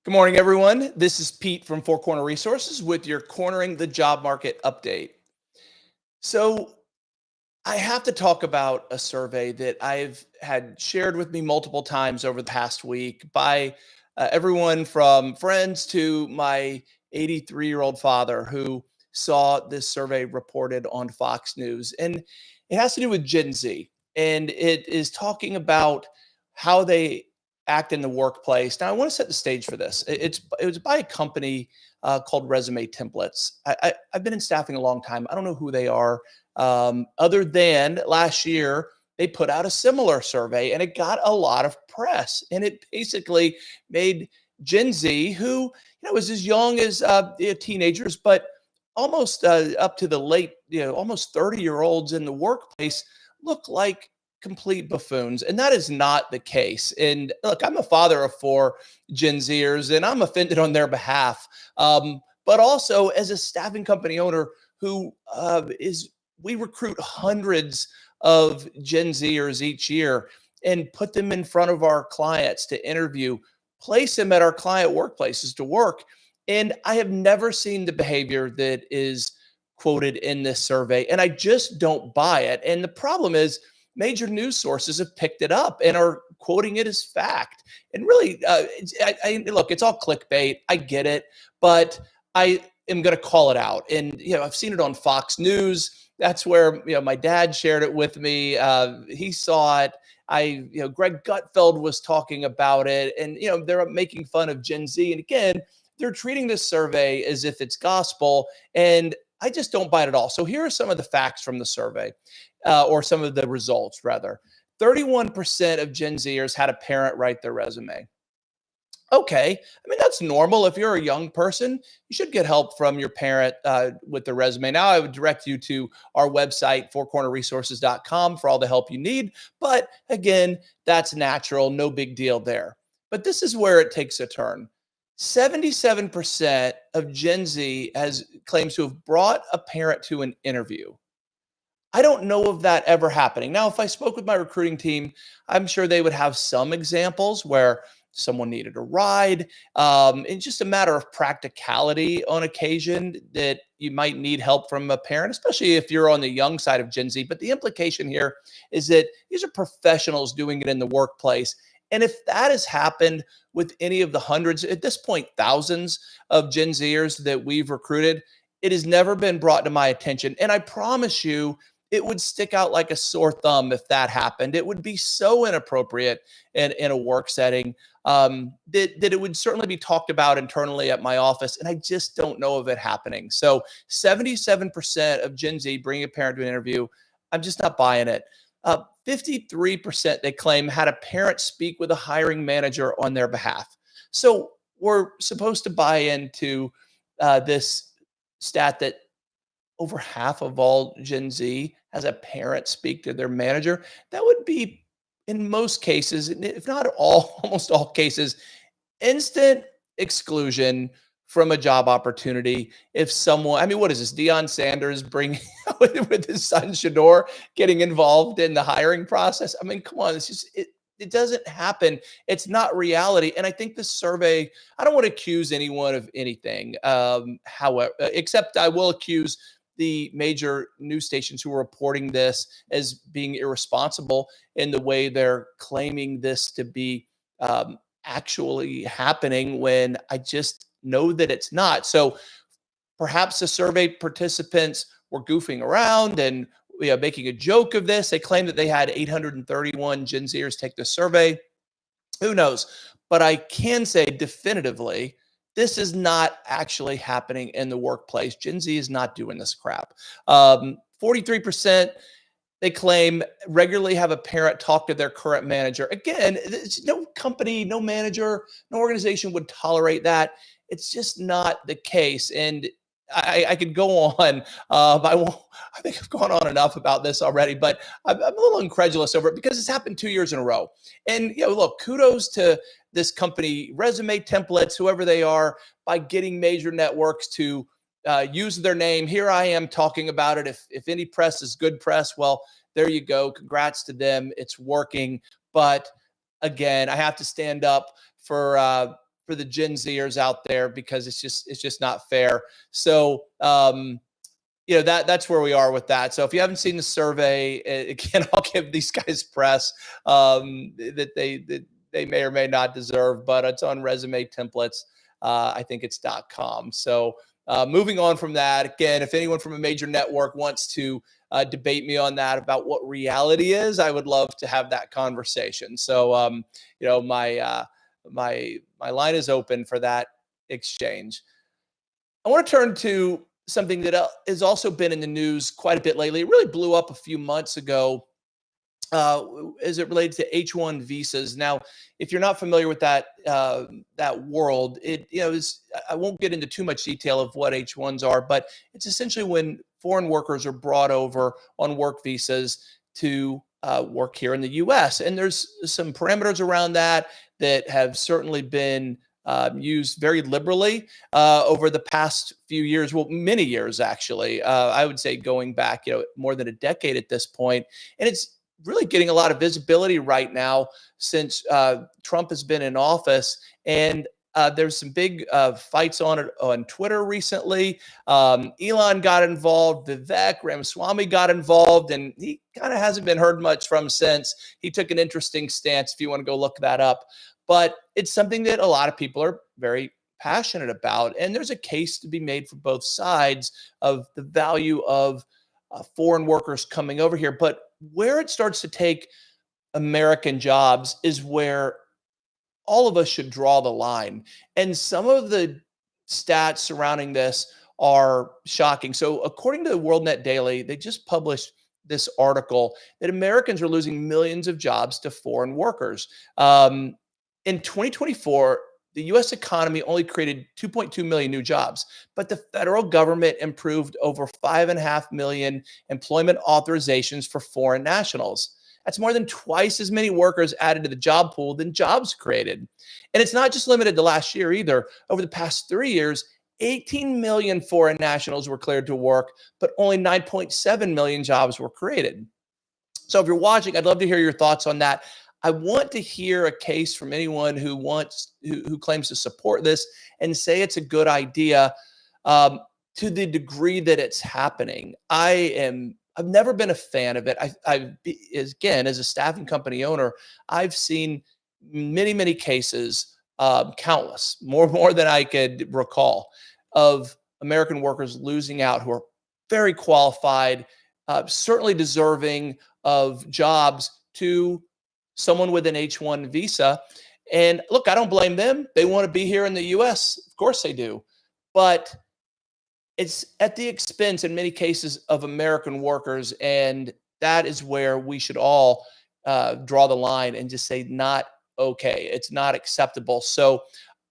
Good morning, everyone. This is Pete from Four Corner Resources with your Cornering the Job Market update. So, I have to talk about a survey that I've had shared with me multiple times over the past week by everyone from friends to my 83-year-old father who saw this survey reported on Fox News. And it has to do with Gen Z. And it is talking about how they act in the workplace. Now, I want to set the stage for this. It was by a company called Resume Templates. I've been in staffing a long time. I don't know who they are other than last year, they put out a similar survey and it got a lot of press. And it basically made Gen Z, who was as young as teenagers, but almost up to the late, almost 30-year-olds in the workplace, look like complete buffoons. And that is not the case. And look, I'm a father of four Gen Zers, and I'm offended on their behalf. But also, as a staffing company owner who is we recruit hundreds of Gen Zers each year and put them in front of our clients to interview, place them at our client workplaces to work. And I have never seen the behavior that is quoted in this survey. And I just don't buy it. And the problem is, major news sources have picked it up and are quoting it as fact. And really, look, it's all clickbait. I get it. But I am going to call it out. And, I've seen it on Fox News. That's where, my dad shared it with me. He saw it. Greg Gutfeld was talking about it, and, they're making fun of Gen Z. And again, they're treating this survey as if it's gospel. And I just don't buy it at all. So here are some of the facts from the survey, or some of the results, rather. 31% of Gen Zers had a parent write their resume. Okay. I mean, that's normal. If you're a young person, you should get help from your parent with the resume. Now, I would direct you to our website, fourcornerresources.com, for all the help you need. But again, that's natural. No big deal there. But this is where it takes a turn. 77% of Gen Z claims to have brought a parent to an interview. I don't know of that ever happening. Now, if I spoke with my recruiting team, I'm sure they would have some examples where someone needed a ride. It's just a matter of practicality on occasion that you might need help from a parent, especially if you're on the young side of Gen Z. But the implication here is that these are professionals doing it in the workplace. And if that has happened with any of the hundreds, at this point, thousands of Gen Zers that we've recruited, it has never been brought to my attention. And I promise you, it would stick out like a sore thumb if that happened. It would be so inappropriate in a work setting that it would certainly be talked about internally at my office. And I just don't know of it happening. So 77% of Gen Z bringing a parent to an interview, I'm just not buying it. 53% they claim had a parent speak with a hiring manager on their behalf. So we're supposed to buy into this stat that over half of all Gen Z has a parent speak to their manager. That would be, in most cases, if not all, almost all cases, instant exclusion from a job opportunity. If someone, I mean, what is this? Deion Sanders bringing with his son Shador getting involved in the hiring process. I mean, come on, it doesn't happen. It's not reality. And I think this survey, I don't want to accuse anyone of anything. However, except I will accuse the major news stations who are reporting this as being irresponsible in the way they're claiming this to be actually happening, when I just know that it's not. So perhaps the survey participants were goofing around and making a joke of this. They claim that they had 831 Gen Zers take the survey. Who knows? But I can say definitively, this is not actually happening in the workplace. Gen Z is not doing this crap. 43%, they claim, regularly have a parent talk to their current manager. Again, no company, no manager, no organization would tolerate that. It's just not the case. And I could go on. I won't. I think I've gone on enough about this already, but I'm a little incredulous over it because it's happened 2 years in a row. And look, kudos to this company, Resume Templates, whoever they are, by getting major networks to use their name. Here I am talking about it. If any press is good press, well, there you go. Congrats to them. It's working. But again, I have to stand up for for the Gen Zers out there because it's just not fair. So that's where we are with that. So if you haven't seen the survey, again, I'll give these guys press that they may or may not deserve, but it's on Resume Templates. I think it's .com. So moving on from that, again, if anyone from a major network wants to debate me on that about what reality is, I would love to have that conversation. So my line is open for that exchange. I want to turn to something that has also been in the news quite a bit lately. It really blew up a few months ago as it related to H-1 visas. Now, if you're not familiar with that world, I won't get into too much detail of what H-1s are, but it's essentially when foreign workers are brought over on work visas to work here in the U.S. And there's some parameters around that have certainly been used very liberally over the past few years. Well, many years, actually. I would say going back, more than a decade at this point. And it's really getting a lot of visibility right now since Trump has been in office. And there's some big fights on it on Twitter recently. Elon got involved. Vivek Ramaswamy got involved, and he kind of hasn't been heard much from since. He took an interesting stance, if you want to go look that up. But it's something that a lot of people are very passionate about. And there's a case to be made for both sides of the value of foreign workers coming over here. But where it starts to take American jobs is where all of us should draw the line. And some of the stats surrounding this are shocking. So according to the WorldNet Daily, they just published this article that Americans are losing millions of jobs to foreign workers. In 2024, the U.S. economy only created 2.2 million new jobs, but the federal government improved over 5.5 million employment authorizations for foreign nationals. That's more than twice as many workers added to the job pool than jobs created. And it's not just limited to last year either. Over the past 3 years, 18 million foreign nationals were cleared to work, but only 9.7 million jobs were created. So if you're watching, I'd love to hear your thoughts on that. I want to hear a case from anyone who claims to support this and say it's a good idea to the degree that it's happening. I've never been a fan of it. Again, as a staffing company owner, I've seen many cases, countless, more than I could recall, of American workers losing out who are very qualified, certainly deserving of jobs, to someone with an H-1 visa. And look, I don't blame them. They want to be here in the U.S. Of course they do. But it's at the expense, in many cases, of American workers. And that is where we should all draw the line and just say, not okay. It's not acceptable. So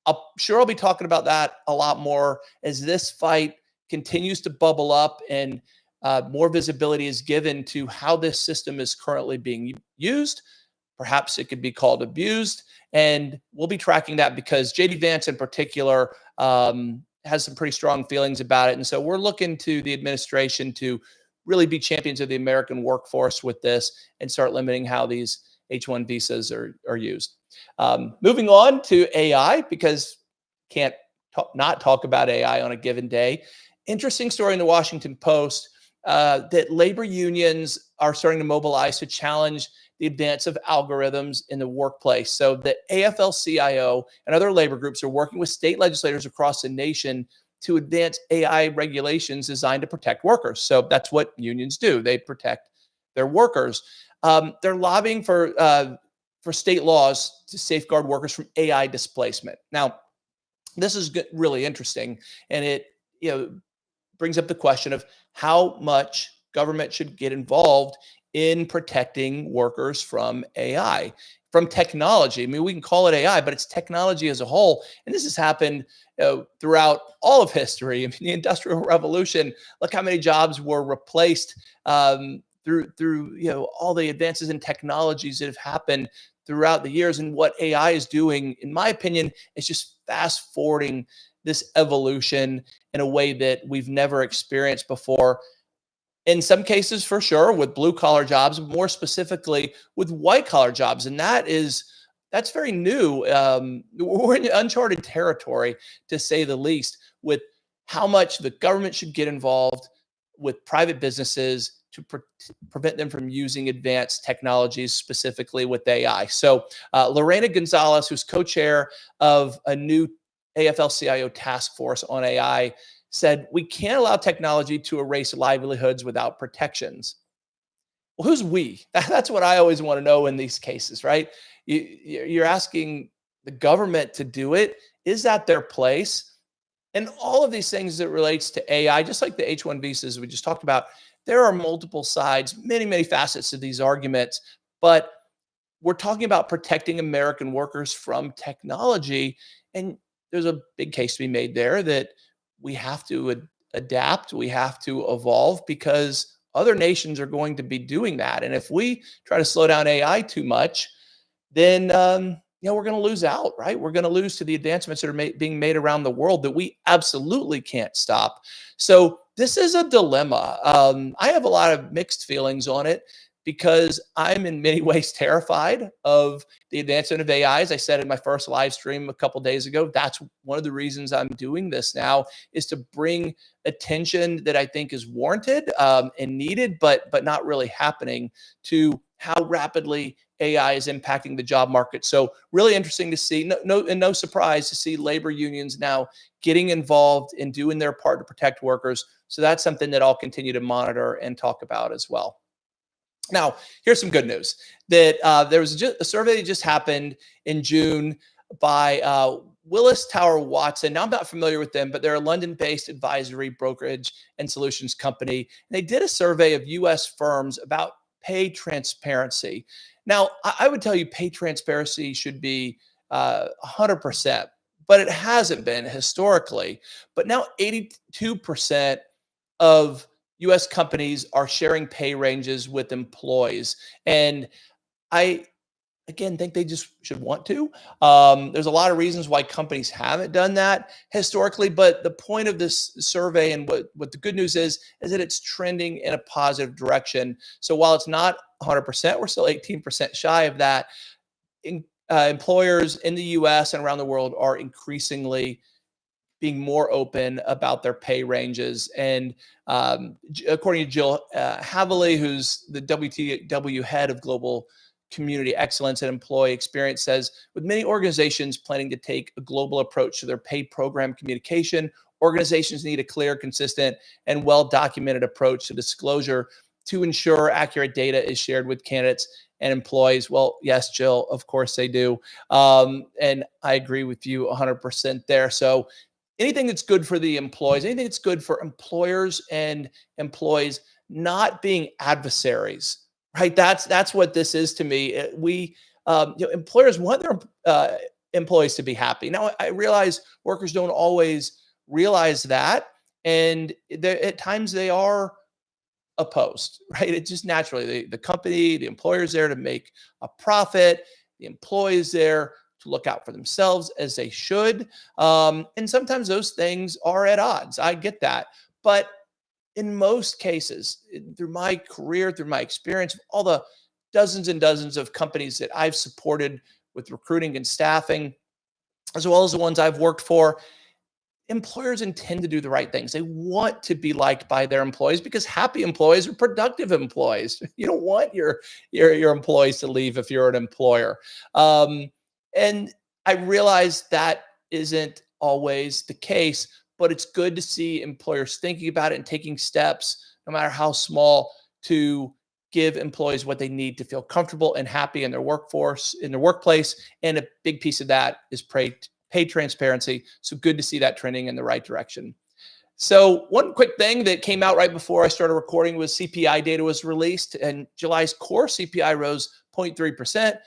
I'm sure I'll be talking about that a lot more as this fight continues to bubble up and more visibility is given to how this system is currently being used. Perhaps it could be called abused. And we'll be tracking that because J.D. Vance in particular has some pretty strong feelings about it. And so we're looking to the administration to really be champions of the American workforce with this and start limiting how these H-1 visas are used. Moving on to AI, because can't not talk about AI on a given day. Interesting story in the Washington Post that labor unions are starting to mobilize to challenge the advance of algorithms in the workplace. So the AFL-CIO and other labor groups are working with state legislators across the nation to advance AI regulations designed to protect workers. So that's what unions do. They protect their workers. They're lobbying for state laws to safeguard workers from AI displacement. Now, this is really interesting, and it brings up the question of how much government should get involved in protecting workers from AI, from technology. I mean, we can call it AI, but it's technology as a whole. And this has happened throughout all of history. I mean, the Industrial Revolution, look how many jobs were replaced through all the advances in technologies that have happened throughout the years. And what AI is doing, in my opinion, is just fast forwarding this evolution in a way that we've never experienced before. In some cases, for sure, with blue collar jobs, more specifically with white collar jobs. And that is that's very new. We're in uncharted territory, to say the least, with how much the government should get involved with private businesses to prevent them from using advanced technologies, specifically with AI. So, Lorena Gonzalez, who's co chair of a new AFL CIO task force on AI, said, "We can't allow technology to erase livelihoods without protections." Well, who's we? That's what I always want to know in these cases, right? You're asking the government to do it. Is that their place? And all of these things that relates to AI, just like the H-1 visas we just talked about, there are multiple sides, many, many facets to these arguments. But we're talking about protecting American workers from technology. And there's a big case to be made there that we have to adapt, we have to evolve, because other nations are going to be doing that. And if we try to slow down AI too much, then we're going to lose out, right? We're going to lose to the advancements that are being made around the world that we absolutely can't stop. So this is a dilemma. I have a lot of mixed feelings on it, because I'm in many ways terrified of the advancement of AI. As I said in my first live stream a couple days ago, that's one of the reasons I'm doing this now, is to bring attention that I think is warranted and needed, but not really happening, to how rapidly AI is impacting the job market. So really interesting to see. No surprise to see labor unions now getting involved in doing their part to protect workers. So that's something that I'll continue to monitor and talk about as well. Now, here's some good news, that there was a survey that just happened in June by Willis Tower Watson. Now, I'm not familiar with them, but they're a London-based advisory, brokerage, and solutions company. And they did a survey of U.S. firms about pay transparency. Now, I would tell you pay transparency should be 100%, but it hasn't been historically. But now 82% of US companies are sharing pay ranges with employees. And I, again, think they just should want to. There's a lot of reasons why companies haven't done that historically, but the point of this survey, and what the good news is that it's trending in a positive direction. So while it's not 100%, we're still 18% shy of that. Employers in the US and around the world are increasingly being more open about their pay ranges. And according to Jill Havely, who's the WTW head of global community excellence and employee experience, says, with many organizations planning to take a global approach to their pay program communication, organizations need a clear, consistent, and well-documented approach to disclosure to ensure accurate data is shared with candidates and employees. Well, yes, Jill, of course they do. And I agree with you 100% there. So anything that's good for the employees, anything that's good for employers and employees not being adversaries, right? That's what this is to me. Employers want their employees to be happy. Now, I realize workers don't always realize that, and at times they are opposed, right? It's just naturally the company, the employer's there to make a profit, the employee's there to look out for themselves, as they should. And sometimes those things are at odds. I get that. But in most cases, through my career, through my experience, all the dozens and dozens of companies that I've supported with recruiting and staffing, as well as the ones I've worked for, employers intend to do the right things. They want to be liked by their employees, because happy employees are productive employees. You don't want your employees to leave if you're an employer. And I realize that isn't always the case, but it's good to see employers thinking about it and taking steps, no matter how small, to give employees what they need to feel comfortable and happy in their workforce, in their workplace. And a big piece of that is pay transparency. So good to see that trending in the right direction. So one quick thing that came out right before I started recording was CPI data was released, and July's core CPI rose 0.3%,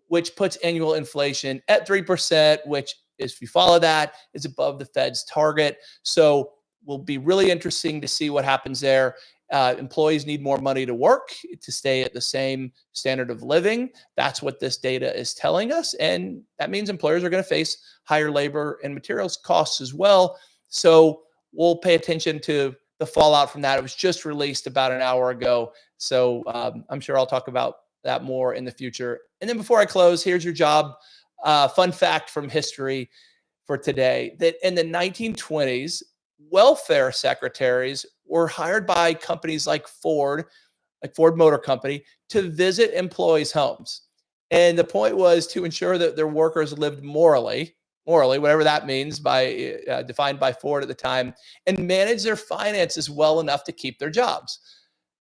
which puts annual inflation at 3%, which, if you follow that, is above the Fed's target. So will be really interesting to see what happens there. Employees need more money to work to stay at the same standard of living. That's what this data is telling us. And that means employers are going to face higher labor and materials costs as well. So we'll pay attention to the fallout from that. It was just released about an hour ago. So I'm sure I'll talk about that more in the future. And then before I close, here's your job fun fact from history for today, that in the 1920s, welfare secretaries were hired by companies like Ford Motor Company, to visit employees' homes. And the point was to ensure that their workers lived morally, whatever that means, by defined by Ford at the time, and manage their finances well enough to keep their jobs.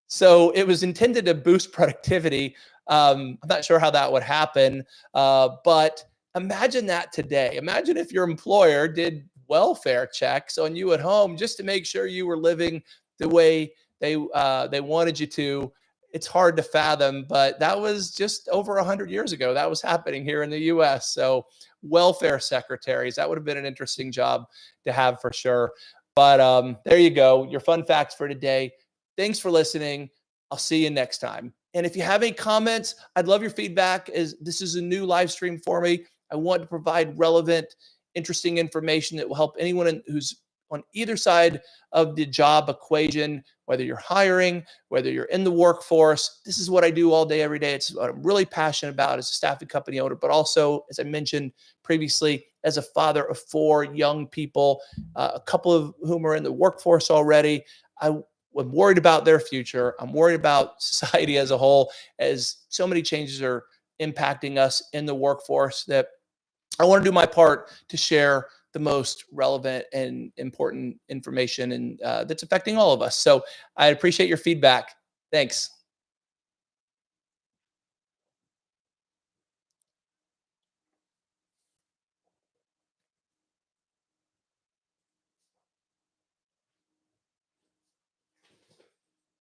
So it was intended to boost productivity. I'm not sure how that would happen, but imagine that today. Imagine if your employer did welfare checks on you at home just to make sure you were living the way they wanted you to. It's hard to fathom, but that was just over 100 years ago. That was happening here in the U.S. So welfare secretaries, that would have been an interesting job to have for sure. But there you go, your fun facts for today. Thanks for listening. I'll see you next time. And if you have any comments, I'd love your feedback. As this is a new live stream for me, I want to provide relevant, interesting information that will help anyone who's on either side of the job equation, whether you're hiring, whether you're in the workforce. This is what I do all day, every day. It's what I'm really passionate about as a staffing company owner, but also, as I mentioned previously, as a father of 4 young people, a couple of whom are in the workforce already. I'm worried about their future. I'm worried about society as a whole, as so many changes are impacting us in the workforce, that I want to do my part to share the most relevant and important information and that's affecting all of us. So I appreciate your feedback. Thanks.